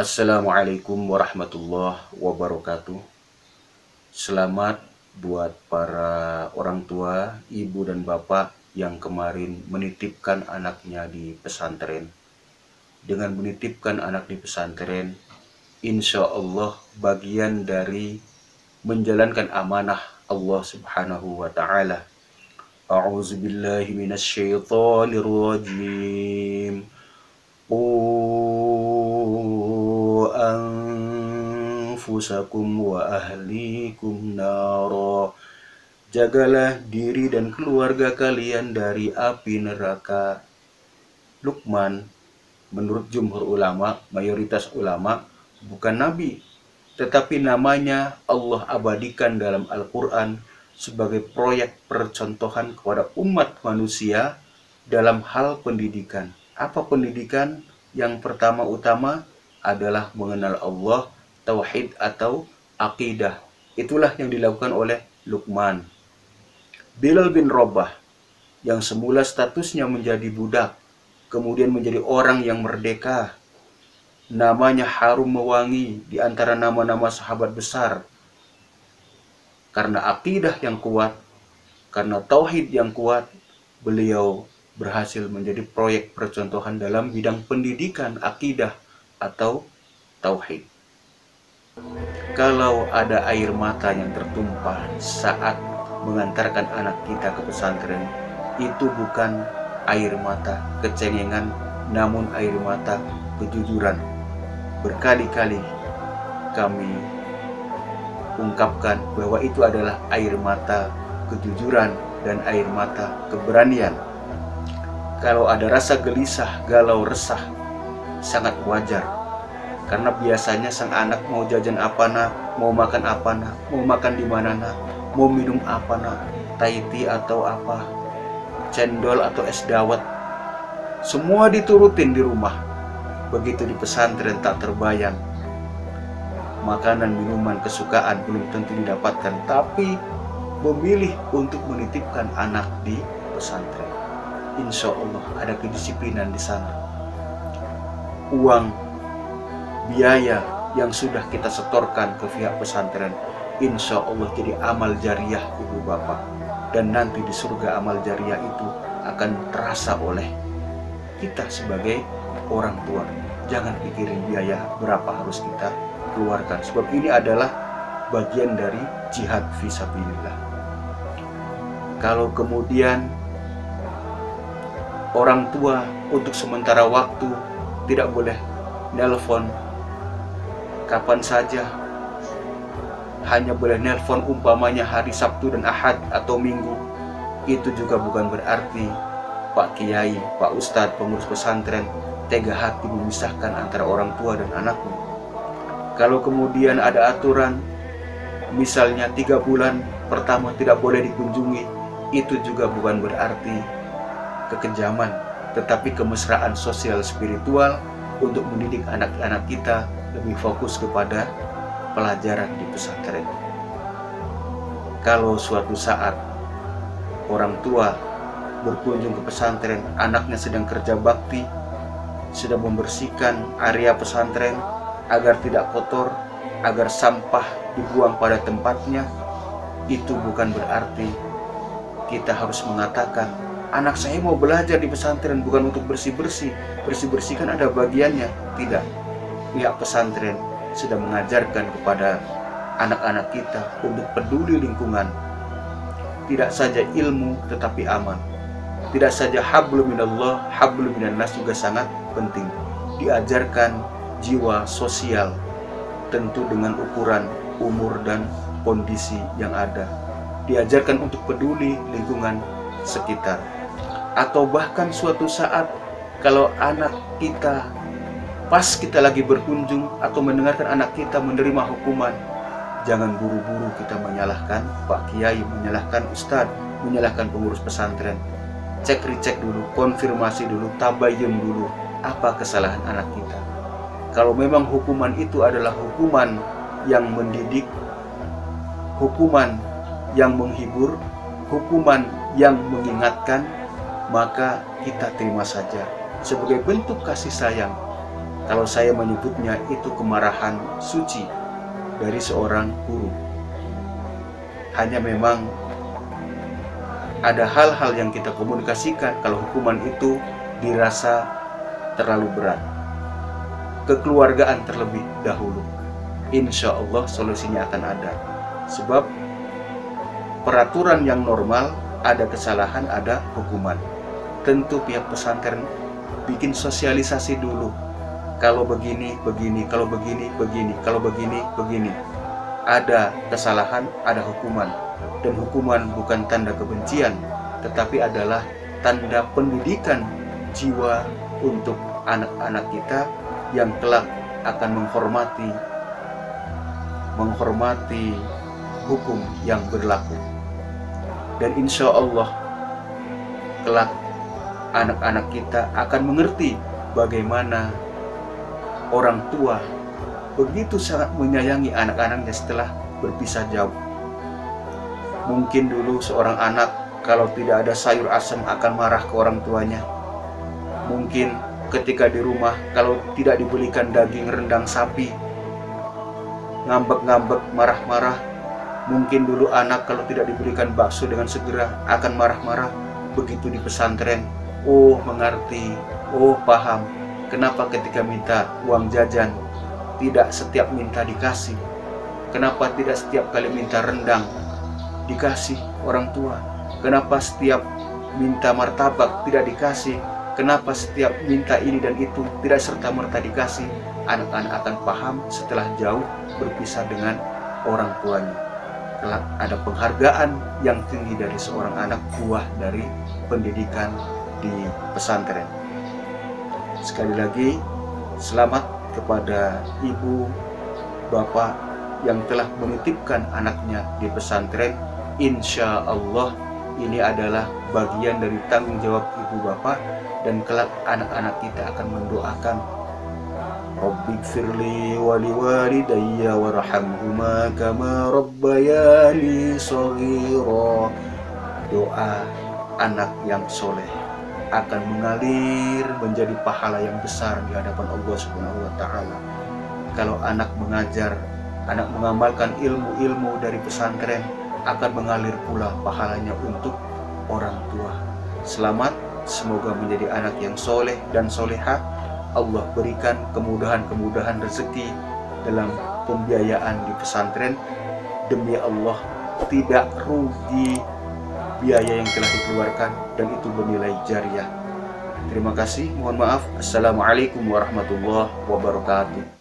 Assalamualaikum warahmatullahi wabarakatuh. Selamat buat para orang tua, ibu dan bapak yang kemarin menitipkan anaknya di pesantren. Dengan menitipkan anak di pesantren, insya Allah bagian dari menjalankan amanah Allah Subhanahu wa Ta'ala. A'udzubillahi minasyaitonirrajim. Anfusakum wa ahlikum nara. Jagalah diri dan keluarga kalian dari api neraka. Luqman, menurut jumhur ulama, mayoritas ulama, bukan nabi, tetapi namanya Allah abadikan dalam Al-Quran sebagai proyek percontohan kepada umat manusia dalam hal pendidikan. Apa pendidikan? Yang pertama utama adalah mengenal Allah, tauhid atau akidah. Itulah yang dilakukan oleh Luqman. Bilal bin Rabah yang semula statusnya menjadi budak, kemudian menjadi orang yang merdeka. Namanya harum mewangi di antara nama-nama sahabat besar. Karena akidah yang kuat, karena tauhid yang kuat, beliau berhasil menjadi proyek percontohan dalam bidang pendidikan akidah atau tauhid. Kalau ada air mata yang tertumpah saat mengantarkan anak kita ke pesantren, itu bukan air mata kecengengan, namun air mata kejujuran. Berkali-kali kami ungkapkan bahwa itu adalah air mata kejujuran dan air mata keberanian. Kalau ada rasa gelisah, galau, resah, sangat wajar. Karena biasanya sang anak mau jajan apa nak, mau makan apa nak, mau makan di mana nak, mau minum apa nak, Thai atau apa, cendol atau es dawet. Semua diturutin di rumah. Begitu di pesantren tak terbayang. Makanan, minuman, kesukaan belum tentu didapatkan, tapi memilih untuk menitipkan anak di pesantren. Insya Allah ada kedisiplinan di sana. Uang, biaya yang sudah kita setorkan ke pihak pesantren, insya Allah jadi amal jariah ibu bapak. Dan nanti di surga amal jariah itu akan terasa oleh kita sebagai orang tua. Jangan pikirin biaya berapa harus kita keluarkan, sebab ini adalah bagian dari jihad fisabilillah. Kalau kemudian orang tua untuk sementara waktu tidak boleh nelpon kapan saja, hanya boleh nelpon umpamanya hari Sabtu dan Ahad atau Minggu, itu juga bukan berarti Pak Kiai, Pak Ustadz, pengurus pesantren tega hati memisahkan antara orang tua dan anaknya. Kalau kemudian ada aturan, misalnya 3 bulan pertama tidak boleh dikunjungi, itu juga bukan berarti kekejaman, tetapi kemesraan sosial spiritual untuk mendidik anak-anak kita lebih fokus kepada pelajaran di pesantren. Kalau suatu saat orang tua berkunjung ke pesantren, anaknya sedang kerja bakti, sedang membersihkan area pesantren agar tidak kotor, agar sampah dibuang pada tempatnya, itu bukan berarti kita harus mengatakan anak saya mau belajar di pesantren bukan untuk bersih-bersih. Bersih-bersih kan ada bagiannya. Tidak. Pihak pesantren sudah mengajarkan kepada anak-anak kita untuk peduli lingkungan. Tidak saja ilmu tetapi aman. Tidak saja hablum minallah, hablum minannas juga sangat penting. Diajarkan jiwa sosial, tentu dengan ukuran umur dan kondisi yang ada. Diajarkan untuk peduli lingkungan sekitar. Atau bahkan suatu saat kalau anak kita, pas kita lagi berkunjung atau mendengarkan anak kita menerima hukuman, jangan buru-buru kita menyalahkan Pak Kiai, menyalahkan Ustadz, menyalahkan pengurus pesantren. Cek recek dulu, konfirmasi dulu, tabayyun dulu apa kesalahan anak kita. Kalau memang hukuman itu adalah hukuman yang mendidik, hukuman yang menghibur, hukuman yang mengingatkan, maka kita terima saja sebagai bentuk kasih sayang. Kalau saya menyebutnya itu kemarahan suci dari seorang guru. Hanya memang ada hal-hal yang kita komunikasikan kalau hukuman itu dirasa terlalu berat. Kekeluargaan terlebih dahulu. Insya Allah solusinya akan ada. Sebab peraturan yang normal, ada kesalahan, ada hukuman. Tentu pihak pesantren bikin sosialisasi dulu. Kalau begini, begini, kalau begini, begini, kalau begini, begini. Ada kesalahan, ada hukuman. Dan hukuman bukan tanda kebencian, tetapi adalah tanda pendidikan jiwa untuk anak-anak kita yang kelak akan menghormati hukum yang berlaku. Dan insya Allah kelak anak-anak kita akan mengerti bagaimana orang tua begitu sangat menyayangi anak-anaknya setelah berpisah jauh. Mungkin dulu seorang anak kalau tidak ada sayur asam akan marah ke orang tuanya. Mungkin ketika di rumah kalau tidak dibelikan daging rendang sapi, ngambek-ngambek, marah-marah. Mungkin dulu anak kalau tidak diberikan bakso dengan segera akan marah-marah. Begitu di pesantren, oh mengerti, oh paham. Kenapa ketika minta uang jajan tidak setiap minta dikasih? Kenapa tidak setiap kali minta rendang dikasih orang tua? Kenapa setiap minta martabak tidak dikasih? Kenapa setiap minta ini dan itu tidak serta-merta dikasih? Anak-anak akan paham setelah jauh berpisah dengan orang tuanya. Kelak ada penghargaan yang tinggi dari seorang anak, buah dari pendidikan di pesantren. Sekali lagi, selamat kepada ibu, bapak yang telah menitipkan anaknya di pesantren. Insya Allah ini adalah bagian dari tanggung jawab ibu bapak, dan kelak anak-anak kita akan mendoakan, Rabbighfirli wa liwalidayya warhamhuma kama rabbayani shaghira. Doa anak yang soleh akan mengalir menjadi pahala yang besar di hadapan Allah Subhanahu wa Ta'ala. Kalau anak mengajar, anak mengamalkan ilmu-ilmu dari pesantren, akan mengalir pula pahalanya untuk orang tua. Selamat, semoga menjadi anak yang soleh dan soleha. Allah berikan kemudahan-kemudahan rezeki dalam pembiayaan di pesantren. Demi Allah, tidak rugi biaya yang telah dikeluarkan, dan itu bernilai jariah. Terima kasih, mohon maaf. Assalamualaikum warahmatullahi wabarakatuh.